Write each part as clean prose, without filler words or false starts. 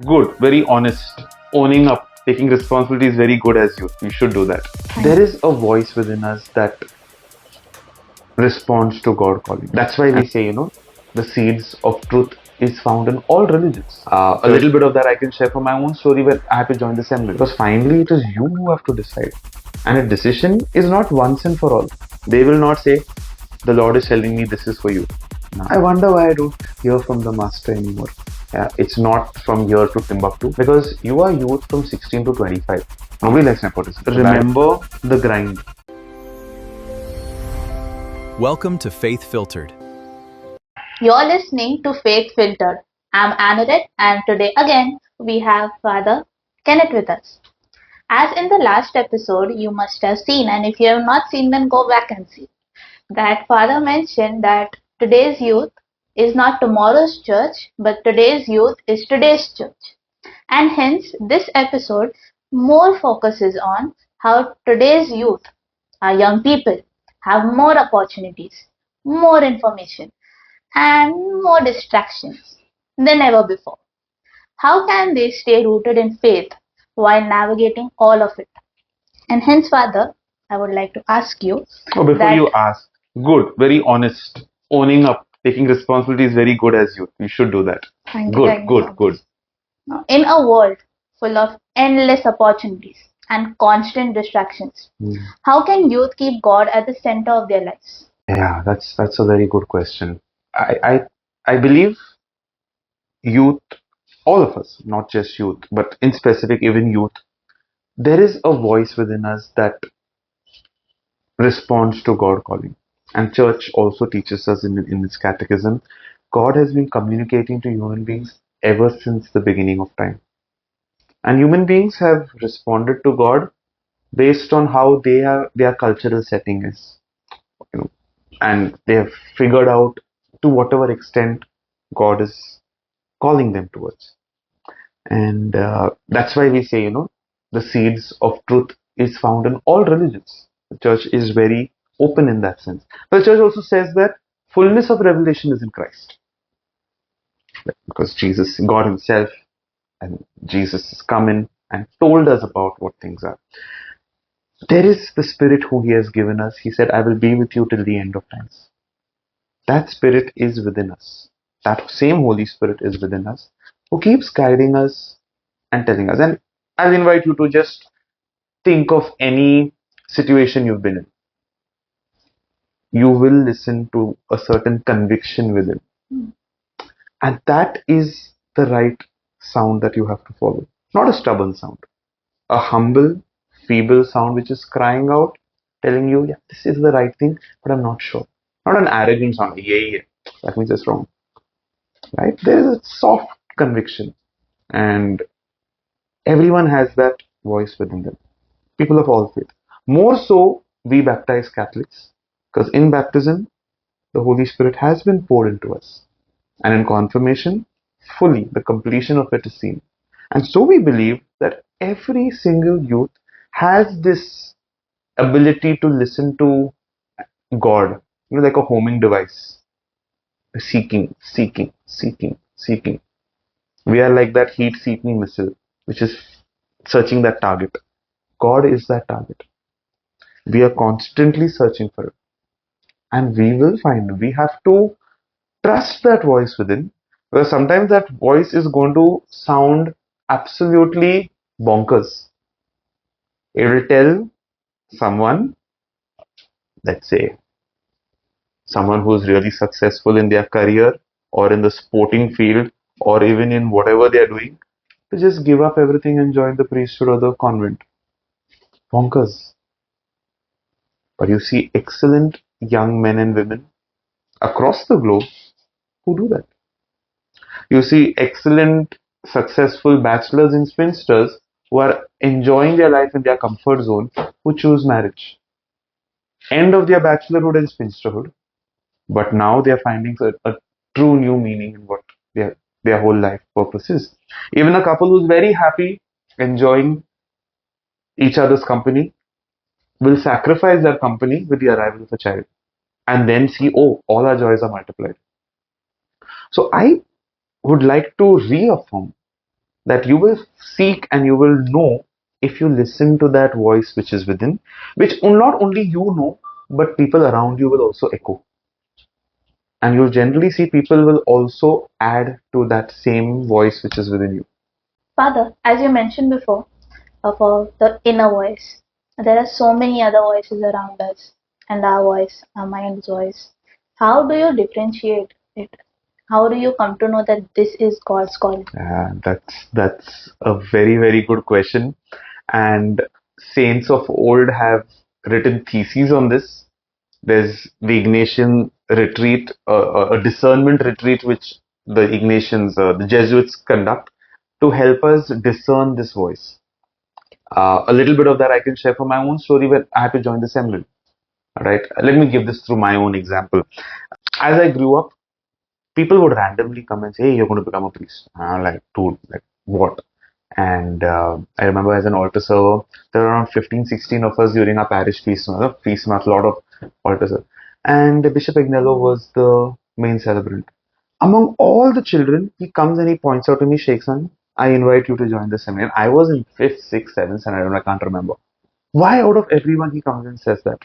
Good, very honest. Owning up, taking responsibility is very good as youth. You should do that. There is a voice within us that responds to God calling. That's why we say, the seeds of truth is found in all religions. A little bit of that I can share from my own story where I had to join the seminary. Because finally, it is you who have to decide. And a decision is not once and for all. They will not say, the Lord is telling me this is for you. No. I wonder why I don't hear from the Master anymore. Yeah, it's not from here to Timbuktu because you are youth from 16 to 25. Nobody likes nepotism. Remember the grind. Welcome to Faith Filtered. You're listening to Faith Filtered. I'm Anurit, and today again we have Father Kenneth with us. As in the last episode, you must have seen, and if you have not seen, then go back and see. That Father mentioned that today's youth is not tomorrow's church, but today's youth is today's church. And hence, this episode more focuses on how today's youth, our young people, have more opportunities, more information, and more distractions than ever before. How can they stay rooted in faith while navigating all of it? And hence, Father, I would like to ask you Before that. you ask, good, very honest. Owning up, taking responsibility is very good as youth. You should do that. Thank you, Good, thank you good, so much. good. In a world full of endless opportunities and constant distractions, how can youth keep God at the center of their lives? Yeah, that's a very good question. I believe youth, all of us, not just youth, but in specific, even youth, there is a voice within us that responds to God calling. And church also teaches us in its catechism, God has been communicating to human beings ever since the beginning of time. And human beings have responded to God based on how their cultural setting is. You know, and they have figured out to whatever extent God is calling them towards. And that's why we say, the seeds of truth is found in all religions. The church is very open in that sense. But the church also says that fullness of revelation is in Christ. Because Jesus, God Himself, and Jesus has come in and told us about what things are. There is the Spirit who He has given us. He said, I will be with you till the end of times. That Spirit is within us. That same Holy Spirit is within us, who keeps guiding us and telling us. And I'll invite you to just think of any situation you've been in. You will listen to a certain conviction within. And that is the right sound that you have to follow. Not a stubborn sound. A humble, feeble sound which is crying out, telling you, yeah, this is the right thing, but I'm not sure. Not an arrogant sound, yeah. That means it's wrong. Right? There is a soft conviction. And everyone has that voice within them. People of all faith. More so, we baptize Catholics, because in baptism, the Holy Spirit has been poured into us. And in confirmation, fully, the completion of it is seen. And so we believe that every single youth has this ability to listen to God, like a homing device, seeking, seeking, seeking, seeking. We are like that heat seeking missile, which is searching that target. God is that target. We are constantly searching for it. And we will find it. We have to trust that voice within, because sometimes that voice is going to sound absolutely bonkers. It will tell someone, let's say, someone who's really successful in their career or in the sporting field or even in whatever they are doing, to just give up everything and join the priesthood or the convent. Bonkers. But you see excellent young men and women across the globe who do that. You see excellent, successful bachelors and spinsters who are enjoying their life in their comfort zone who choose marriage. End of their bachelorhood and spinsterhood, but now they are finding a true new meaning in what their whole life purpose is. Even a couple who's very happy enjoying each other's company will sacrifice their company with the arrival of a child and then see, oh, all our joys are multiplied. So I would like to reaffirm that you will seek and you will know if you listen to that voice which is within, which not only you know, but people around you will also echo. And you'll generally see people will also add to that same voice which is within you. Father, as you mentioned before, for the inner voice, there are so many other voices around us, and our voice, our mind's voice. How do you differentiate it? How do you come to know that this is God's calling? That's a very, very good question. And saints of old have written theses on this. There's the Ignatian retreat, a discernment retreat, which the Ignatians, the Jesuits conduct to help us discern this voice. A little bit of that I can share from my own story when I had to join the seminary. All right, let me give this through my own example. As I grew up, people would randomly come and say, "Hey, you're going to become a priest." And I'm like, "Dude, like what?" And I remember as an altar server, there were around 15, 16 of us during our parish feast, feast mass, a lot of altar servers. And Bishop Agnello was the main celebrant. Among all the children, he comes and he points out to me, shakes hand, I invite you to join the seminary. And I was in 5th, 6th, 7th, and I can't remember. Why out of everyone he comes and says that?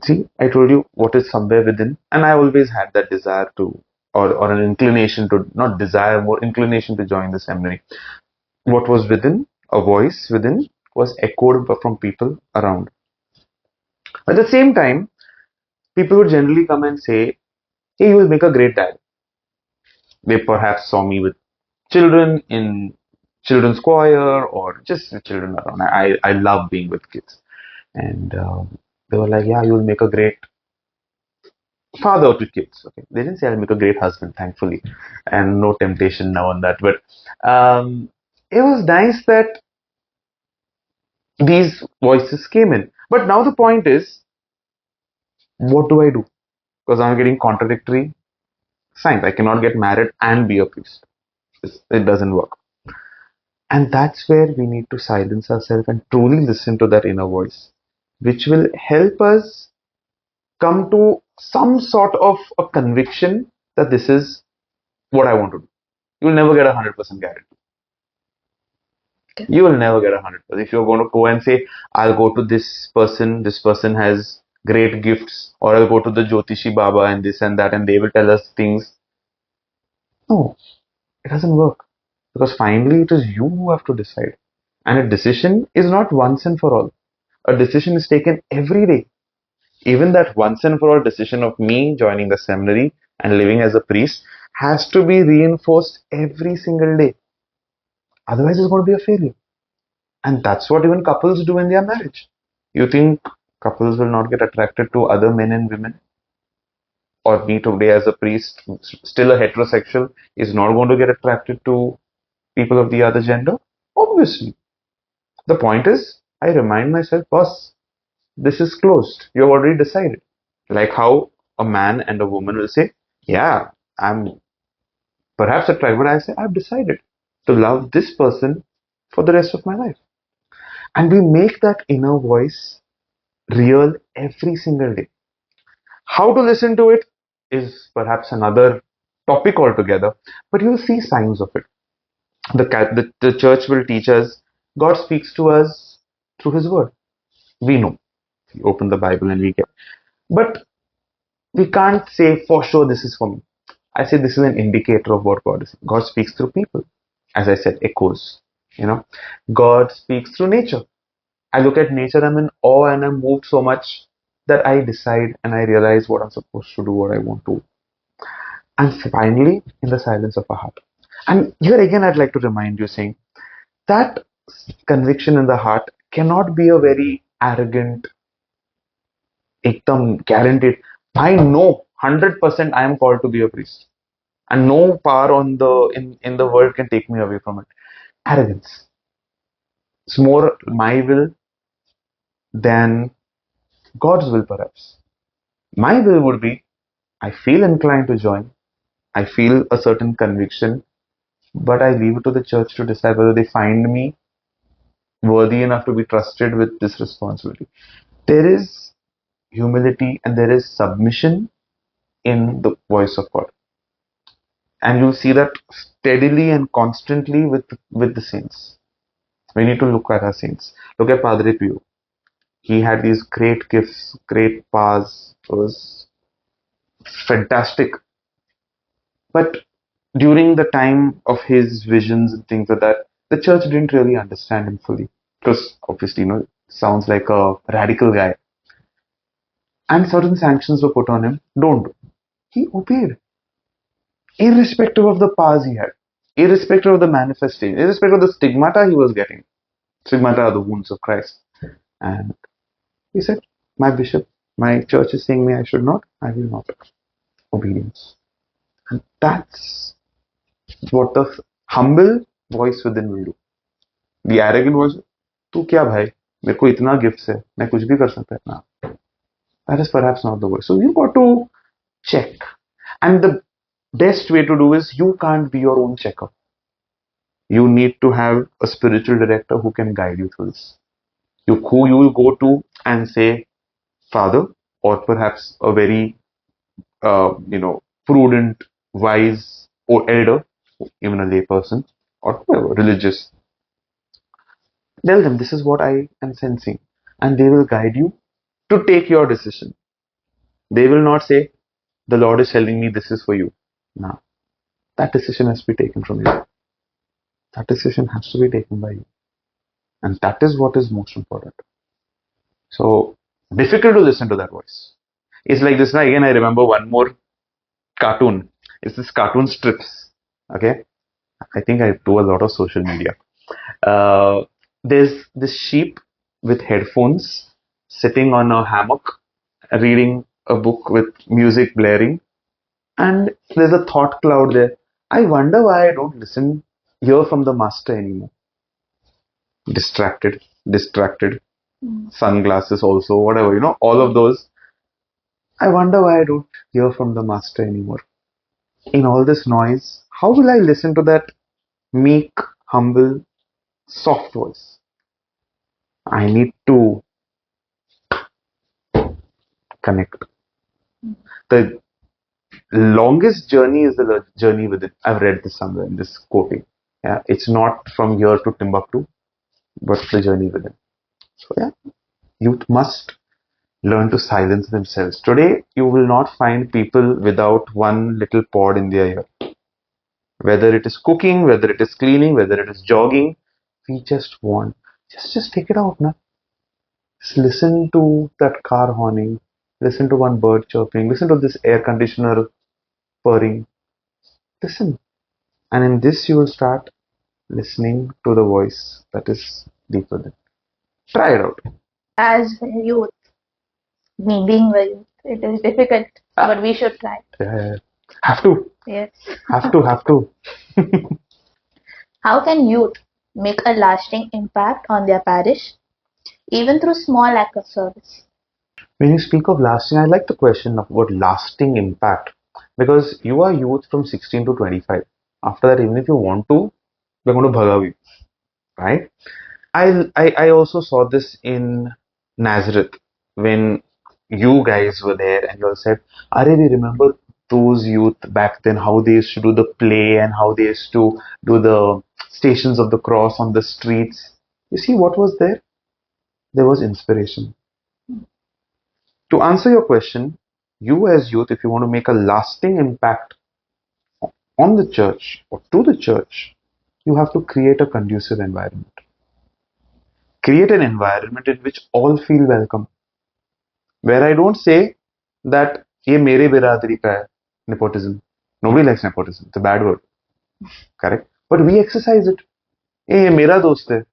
See, I told you what is somewhere within, and I always had that desire to, or an inclination to, not desire, more inclination to join the seminary. What was within, a voice within, was echoed from people around. At the same time, people would generally come and say, "Hey, you will make a great dad." They perhaps saw me with children in children's choir or just the children around. I love being with kids. And they were like, "Yeah, you will make a great father to kids." Okay, they didn't say I'll make a great husband, thankfully, and no temptation now on that. But it was nice that these voices came in. But now the point is, what do I do? Because I'm getting contradictory signs. I cannot get married and be a priest. It doesn't work. And that's where we need to silence ourselves and truly listen to that inner voice, which will help us come to some sort of a conviction that this is what I want to do. You'll never get 100% guarantee. Okay. You will never get 100%. If you're going to go and say, I'll go to this person has great gifts, or I'll go to the Jyotishi Baba and this and that, and they will tell us things. No, it doesn't work. Because finally, it is you who have to decide. And a decision is not once and for all. A decision is taken every day. Even that once and for all decision of me joining the seminary and living as a priest has to be reinforced every single day. Otherwise, it's going to be a failure. And that's what even couples do in their marriage. You think couples will not get attracted to other men and women? Or me today as a priest, still a heterosexual, is not going to get attracted to people of the other gender? Obviously. The point is, I remind myself, boss, this is closed. You have already decided. Like how a man and a woman will say, yeah, I'm perhaps attracted, but I say, I've decided to love this person for the rest of my life. And we make that inner voice real every single day. How to listen to it is perhaps another topic altogether, but you'll see signs of it. The church will teach us God speaks to us through His Word. We know. We open the Bible and we get. But we can't say for sure this is for me. I say this is an indicator of what God is. God speaks through people. As I said, echoes. You know, God speaks through nature. I look at nature, I'm in awe and I'm moved so much that I decide and I realize what I'm supposed to do, what I want to. And finally, in the silence of our heart. And here again, I'd like to remind you saying that conviction in the heart cannot be a very arrogant, ekdam guaranteed. I know 100% I am called to be a priest. And no power on in the world can take me away from it. Arrogance. It's more my will than God's will, perhaps. My will would be I feel inclined to join, I feel a certain conviction, but I leave it to the church to decide whether they find me worthy enough to be trusted with this responsibility. There is humility and there is submission in the voice of God. And you'll see that steadily and constantly with the saints. We need to look at our saints. Look at Padre Pio. He had these great gifts, great powers. It was fantastic. But during the time of his visions and things like that, the church didn't really understand him fully. Because obviously, sounds like a radical guy. And certain sanctions were put on him. Don't do. He obeyed, irrespective of the powers he had, irrespective of the manifestation, irrespective of the stigmata he was getting. Stigmata are the wounds of Christ. And he said, my bishop, my church is saying me I should not, I will not. Obedience. And that's what the humble voice within will do. The arrogant voice, तू क्या भाई, मेरे को इतना gifts है, मैं कुछ भी कर सकता है ना. That is perhaps not the voice. So you got to check. And the best way to do is you can't be your own checker. You need to have a spiritual director who can guide you through this. Who you will go to and say, Father, or perhaps a very, prudent, wise, or elder, even a lay person, or whoever, religious. Tell them this is what I am sensing, and they will guide you to take your decision. They will not say, the Lord is telling me this is for you. No, that decision has to be taken from you. That decision has to be taken by you. And that is what is most important. So, difficult to listen to that voice. It's like this. Now, again, I remember one more cartoon. It's this cartoon strips. Okay. I think I do a lot of social media. There's this sheep with headphones sitting on a hammock reading a book with music blaring, and there's a thought cloud there. I wonder why I don't hear from the master anymore. Distracted, sunglasses also, whatever, all of those. I wonder why I don't hear from the master anymore. In all this noise, how will I listen to that meek, humble, soft voice? I need to connect. The longest journey is the journey within. I've read this somewhere in this quoting. Yeah, it's not from here to Timbuktu, but the journey within. So yeah, youth must learn to silence themselves. Today, you will not find people without one little pod in their ear. Whether it is cooking, whether it is cleaning, whether it is jogging, we just want, just take it out, na. Just listen to that car horning, listen to one bird chirping, listen to this air conditioner purring. Listen. And in this you will start listening to the voice that is deeper than. Try it out. As youth, me being a youth, it is difficult, but we should try. Yeah. Have to. Yes. Have to. How can youth make a lasting impact on their parish, even through small acts of service? When you speak of lasting, I like the question of what lasting impact, because you are youth from 16 to 25. After that, even if you want to, we're going to bhagav you, right? I also saw this in Nazareth when you guys were there and you all said, Are we remember those youth back then, how they used to do the play and how they used to do the stations of the cross on the streets. You see what was there? There was inspiration. To answer your question, you as youth, if you want to make a lasting impact on the church or to the church, you have to create a conducive environment. Create an environment in which all feel welcome. Where I don't say that ये मेरे बिरादरी का है, nepotism. Nobody likes nepotism. It's a bad word. Correct? But we exercise it. ये मेरा दोस्त है.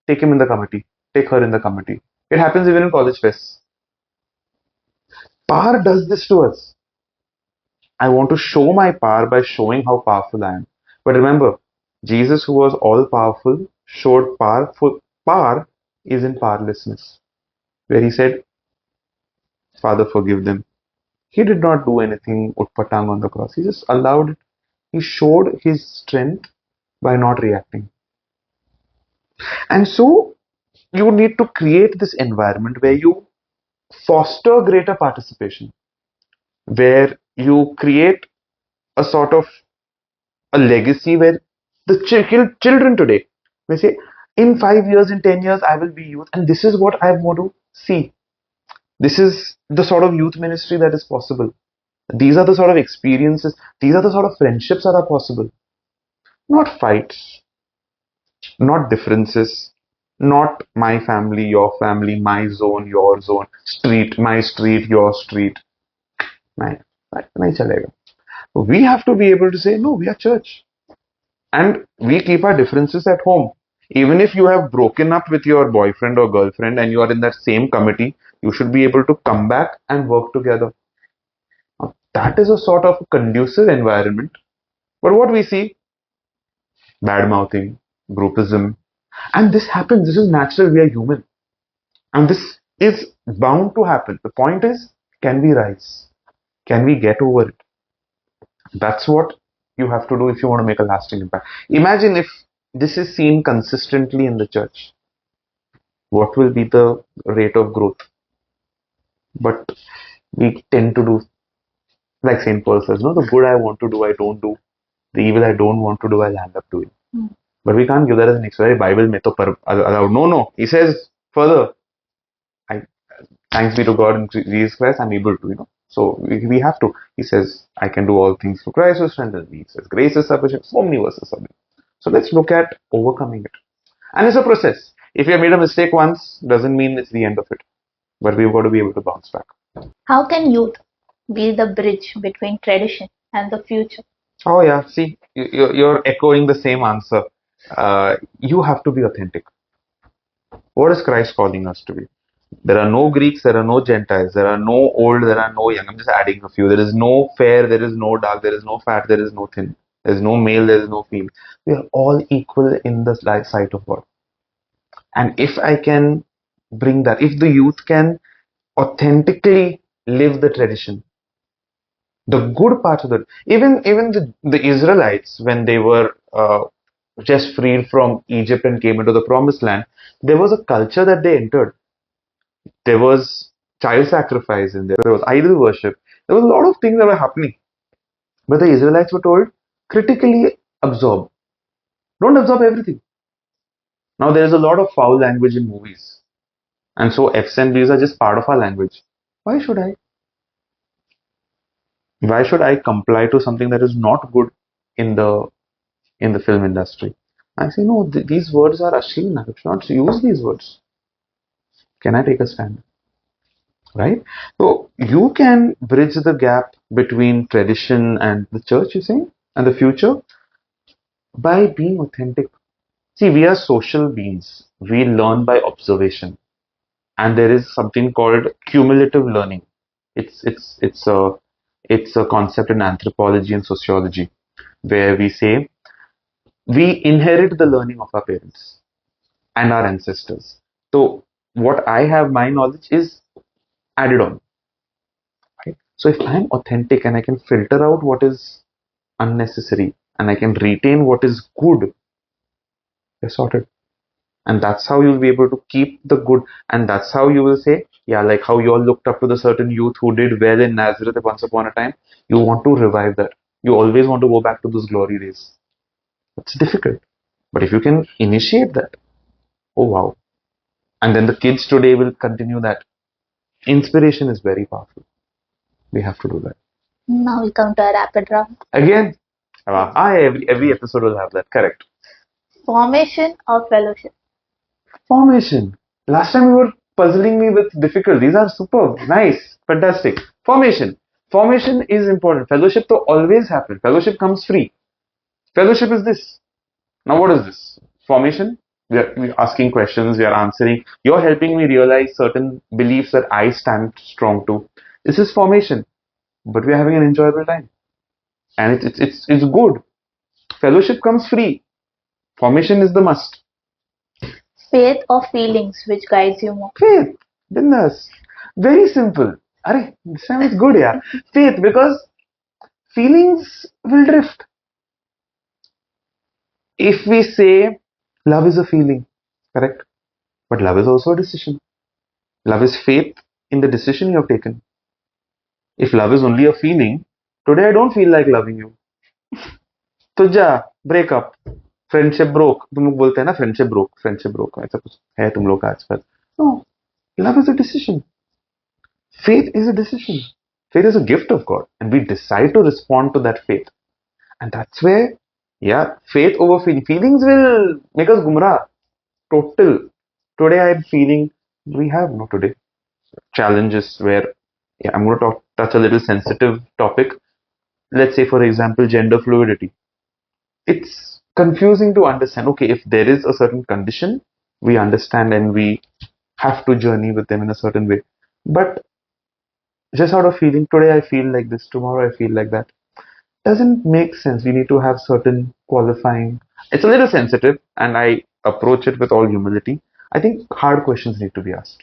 Take him in the committee. Take her in the committee. It happens even in college fests. Power does this to us. I want to show my power by showing how powerful I am. But remember, Jesus, who was all powerful, showed powerful. Power is in powerlessness. Where he said, Father, forgive them. He did not do anything utpatang on the cross. He just allowed it. He showed his strength by not reacting. And so you need to create this environment where you foster greater participation, where you create a sort of a legacy where the children today may say, in 5 years, in 10 years, I will be youth, and this is what I want to see. This is the sort of youth ministry that is possible. These are the sort of experiences, these are the sort of friendships that are possible. Not fights, not differences, not my family, my zone, your zone, street, my street, your street. नहीं, नहीं चलेगा. We have to be able to say, no, we are church. And we keep our differences at home. Even if you have broken up with your boyfriend or girlfriend and you are in that same committee, you should be able to come back and work together. Now, that is a sort of conducive environment. But what we see, bad mouthing, groupism, and this happens. This is natural. We are human. And this is bound to happen. The point is, can we rise? Can we get over it? That's what you have to do if you want to make a lasting impact. Imagine if this is seen consistently in the church. What will be the rate of growth? But we tend to do, like St. Paul says, no, the good I want to do, I don't do. The evil I don't want to do, I'll end up doing. But we can't give that as an excuse. Bible mein to allowed. No, no. He says further, I, thanks be to God in Jesus Christ, I'm able to, So we have to. He says, I can do all things through Christ who strengthens me. He says, grace is sufficient. So many verses are there. So let's look at overcoming it. And it's a process. If you have made a mistake once, doesn't mean it's the end of it. But we've got to be able to bounce back. How can youth be the bridge between tradition and the future? Oh yeah, see, you're echoing the same answer. You have to be authentic. What is Christ calling us to be? There are no Greeks, there are no Gentiles, there are no old, there are no young. I'm just adding a few. There is no fair, there is no dark, there is no fat, there is no thin. There is no male, there is no female. We are all equal in the sight of God. And if I can bring that, if the youth can authentically live the tradition, the good parts of it, even the Israelites, when they were just freed from Egypt and came into the promised land, there was a culture that they entered. There was child sacrifice in there. There was idol worship. There was a lot of things that were happening. But the Israelites were told, critically absorb. Don't absorb everything. Now there is a lot of foul language in movies. And so F's and B's are just part of our language. Why should I? Why should I comply to something that is not good in the film industry? I say, no, these words are ashleen. I should not use these words. Can I take a stand? Right? So you can bridge the gap between tradition and the church, you saying, and the future by being authentic. See, we are social beings. We learn by observation, and there is something called cumulative learning. It's a concept in anthropology and sociology where we say we inherit the learning of our parents and our ancestors. So what I have, my knowledge is added on. Right? So if I'm authentic and I can filter out what is unnecessary and I can retain what is good, you're sorted. And that's how you'll be able to keep the good. And that's how you will say, yeah, like how you all looked up to the certain youth who did well in Nazareth once upon a time. You want to revive that. You always want to go back to those glory days. It's difficult. But if you can initiate that, oh wow. And then the kids today will continue that. Inspiration is very powerful. We have to do that. Now we come to a rapid round. Again, every episode will have that. Correct. Formation or fellowship? Formation. Last time you were puzzling me with difficult. These are superb. Nice. Fantastic. Formation. Formation is important. Fellowship to always happen. Fellowship comes free. Fellowship is this. Now what is this? Formation. We're asking questions. We are answering. You're helping me realize certain beliefs that I stand strong to. This is formation. But we're having an enjoyable time. And it's good. Fellowship comes free. Formation is the must. Faith or feelings, which guides you more? Faith, business. Very simple. Arey, this time it's good, yeah. Faith, because feelings will drift. If we say love is a feeling, correct? But love is also a decision. Love is faith in the decision you have taken. If love is only a feeling, today I don't feel like loving you. तो जा breakup, friendship broke, तुम लोग बोलते हैं ना friendship broke ऐसा कुछ है तुम लोग का आजकल. No, love is a decision. Faith is a decision. Faith is a gift of God, and we decide to respond to that faith. And that's where, yeah, faith over feeling. Feelings will make us gumrah. Total. Today I'm feeling, we have no today challenges where, yeah, I'm going to touch a little sensitive topic. Let's say, for example, gender fluidity. It's confusing to understand. Okay, if there is a certain condition, we understand and we have to journey with them in a certain way. But just out of feeling, today I feel like this, tomorrow I feel like that, doesn't make sense. We need to have certain qualifying. It's a little sensitive, and I approach it with all humility. I think hard questions need to be asked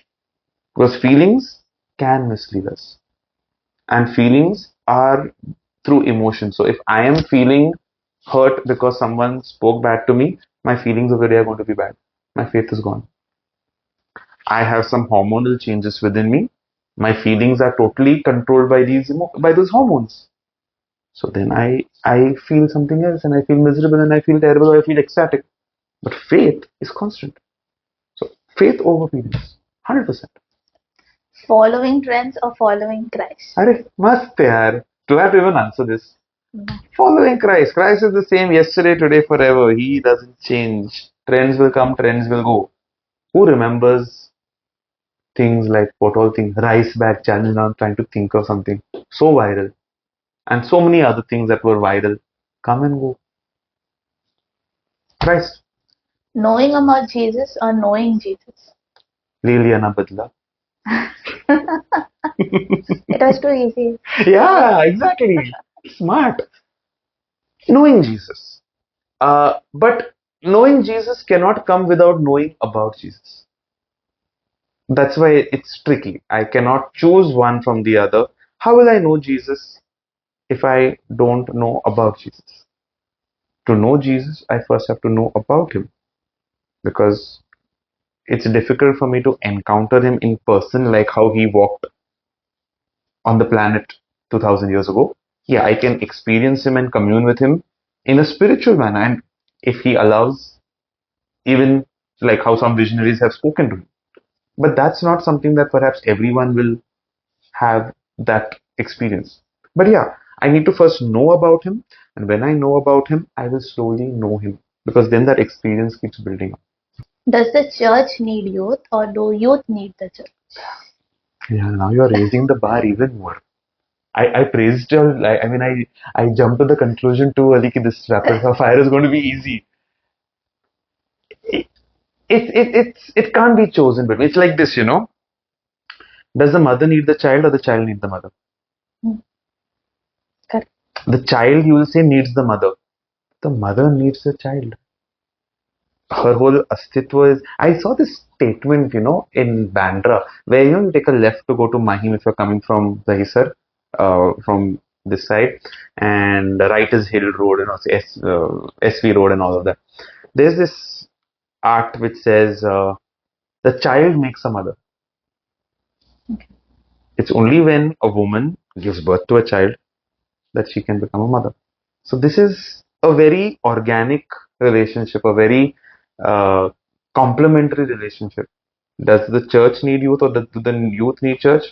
because feelings can mislead us, and feelings are through emotion. So if I am feeling hurt because someone spoke bad to me, my feelings of the day are going to be bad. My faith is gone. I have some hormonal changes within me. My feelings are totally controlled by by those hormones. So then I feel something else and I feel miserable and I feel terrible or I feel ecstatic. But faith is constant. So faith over feelings. 100%. Following trends or following Christ? Arey, mast yaar. Do I have to even answer this? No. Following Christ. Christ is the same yesterday, today, forever. He doesn't change. Trends will come, trends will go. Who remembers things like what all things? Rice bag challenge. Now I'm trying to think of something so viral. And so many other things that were viral. Come and go. Christ. Knowing about Jesus or knowing Jesus? ले लिया ना बदला. It was too easy. Yeah, exactly. Smart. Knowing Jesus. But knowing Jesus cannot come without knowing about Jesus. That's why it's tricky. I cannot choose one from the other. How will I know Jesus if I don't know about Jesus? To know Jesus, I first have to know about him because it's difficult for me to encounter him in person like how he walked on the planet 2000 years ago. Yeah, I can experience him and commune with him in a spiritual manner. And if he allows, even like how some visionaries have spoken to him. But that's not something that perhaps everyone will have that experience. But yeah, I need to first know about him. And when I know about him, I will slowly know him because then that experience keeps building up. Does the church need youth or do youth need the church? Yeah, now you're raising the bar even more. I praised you. I jumped to the conclusion too early that this rapid fire is going to be easy. It, it can't be chosen, but it's like this, you know. Does the mother need the child or the child need the mother? Hmm. Correct. The child, you will say, needs the mother. The mother needs the child. Her whole astitva is. I saw this statement, you know, in Bandra, where you take a left to go to Mahim if you're coming from Dahisar, from this side, and right is Hill Road and also SV Road and all of that. There's this art which says the child makes a mother. Okay. It's only when a woman gives birth to a child that she can become a mother. So this is a very organic relationship, a very uh, complementary relationship. Does the church need youth or do the youth need church?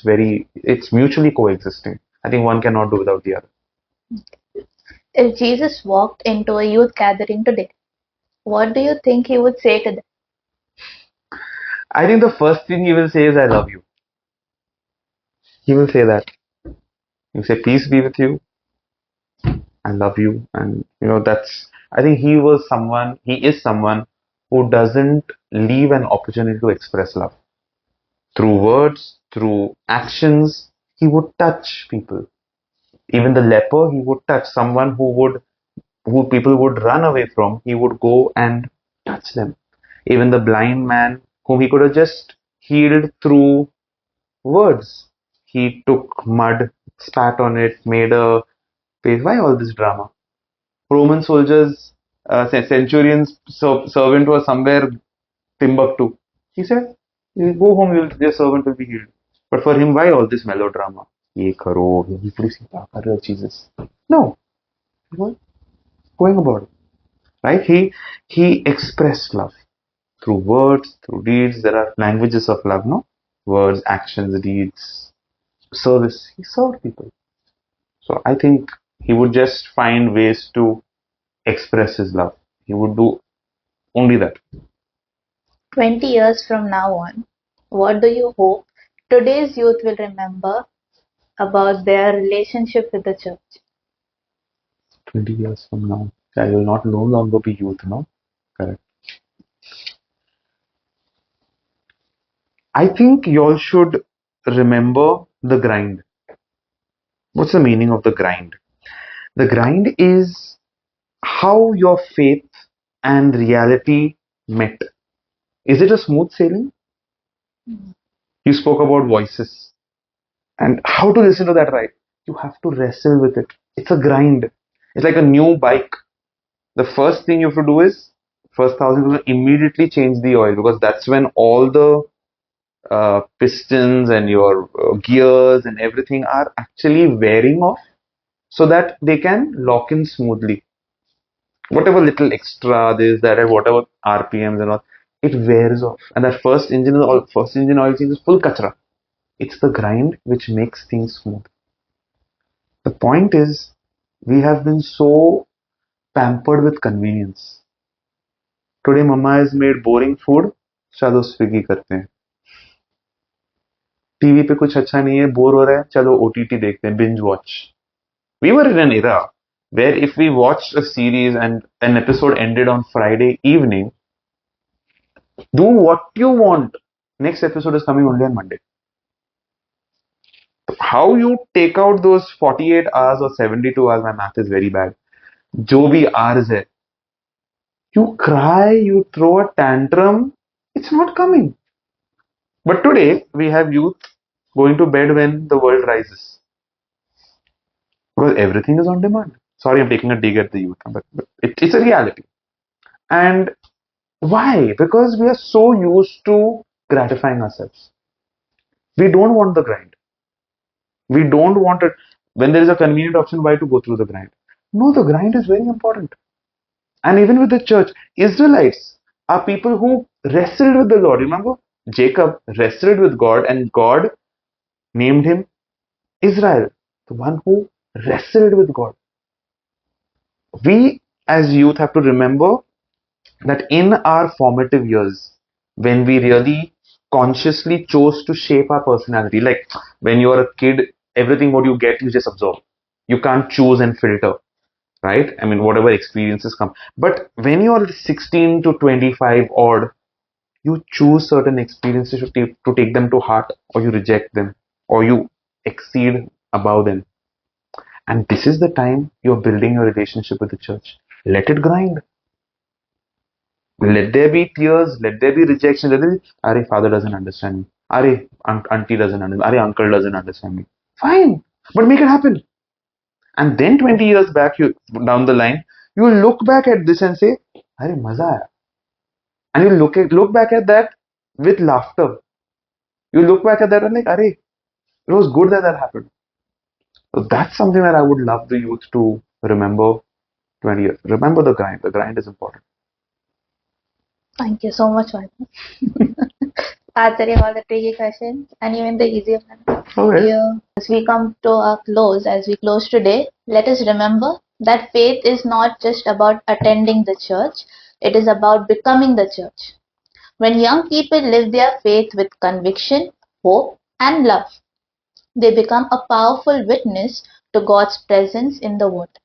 It's mutually coexisting. I think one cannot do without the other. If Jesus walked into a youth gathering today, what do you think he would say to them? I think the first thing he will say is, I love you. He will say that. He will say, peace be with you. I love you. And, you know, I think he is someone who doesn't leave an opportunity to express love. Through words, through actions, he would touch people. Even the leper, he would touch someone who people would run away from. He would go and touch them. Even the blind man, whom he could have just healed through words, he took mud, spat on it, made a face. Why all this drama? Roman soldiers, centurion's servant was somewhere Timbuktu. He said, "You go home, your servant will be healed." But for him, why all this melodrama? ये करो, ये पूरी सेवा कर रहे हो, Jesus. No. What? going about it, right? He expressed love through words, through deeds. There are languages of love, no? Words, actions, deeds, service. He served people. So I think he would just find ways to express his love. He would do only that. 20 years from now on, what do you hope today's youth will remember about their relationship with the church? 20 years from now, I will not no longer be youth, no? Correct. I think y'all should remember the grind. What's the meaning of the grind? The grind is how your faith and reality met. Is it a smooth sailing? You spoke about voices and how to listen to that right. You have to wrestle with it. It's a grind. It's like a new bike. The first thing you have to do is first 1,000 immediately change the oil because that's when all the pistons and your gears and everything are actually wearing off so that they can lock in smoothly. Whatever little extra this, that, and whatever RPMs and all, it wears off. And that first engine oil change is full kachra. It's the grind which makes things smooth. The point is, we have been so pampered with convenience. Today, mama has made boring food. चलो Swiggy करते हैं. TV पे कुछ अच्छा नहीं है, bore हो रहा है, चलो ओटीटी देखते हैं, binge watch. We were in an era where if we watched a series and an episode ended on Friday evening, do what you want. Next episode is coming only on Monday. How you take out those 48 hours or 72 hours, my math is very bad. जो भी hours है, you cry, you throw a tantrum, it's not coming. But today we have youth going to bed when the world rises because everything is on demand. Sorry, I'm taking a dig at the youth, but it's a reality. And why? Because we are so used to gratifying ourselves. We don't want the grind. We don't want it. When there is a convenient option, why to go through the grind? No, the grind is very important. And even with the church, Israelites are people who wrestled with the Lord. Remember, Jacob wrestled with God, and God named him Israel, the one who wrestled with God. We as youth have to remember that in our formative years, when we really consciously chose to shape our personality, like when you're a kid, everything what you get, you just absorb. You can't choose and filter, right? I mean, whatever experiences come. But when you're 16 to 25 odd, you choose certain experiences to take them to heart, or you reject them, or you exceed above them. And this is the time you're building your relationship with the church. Let it grind. Let there be tears, let there be rejection. Let there be, Are father doesn't understand me. Are auntie doesn't understand me. Are uncle doesn't understand me. Fine, but make it happen. And then 20 years back, you down the line, you will look back at this and say, Are maza aaya. And you look back at that with laughter. You look back at that and like, Are it was good that that happened. So that's something that I would love the youth to remember 20 years. Remember the grind. The grind is important. Thank you so much, Michael. Answering all the tricky questions and even the easier ones. Okay. Yeah. As we come to a close, as we close today, let us remember that faith is not just about attending the church, it is about becoming the church. When young people live their faith with conviction, hope, and love, they become a powerful witness to God's presence in the world.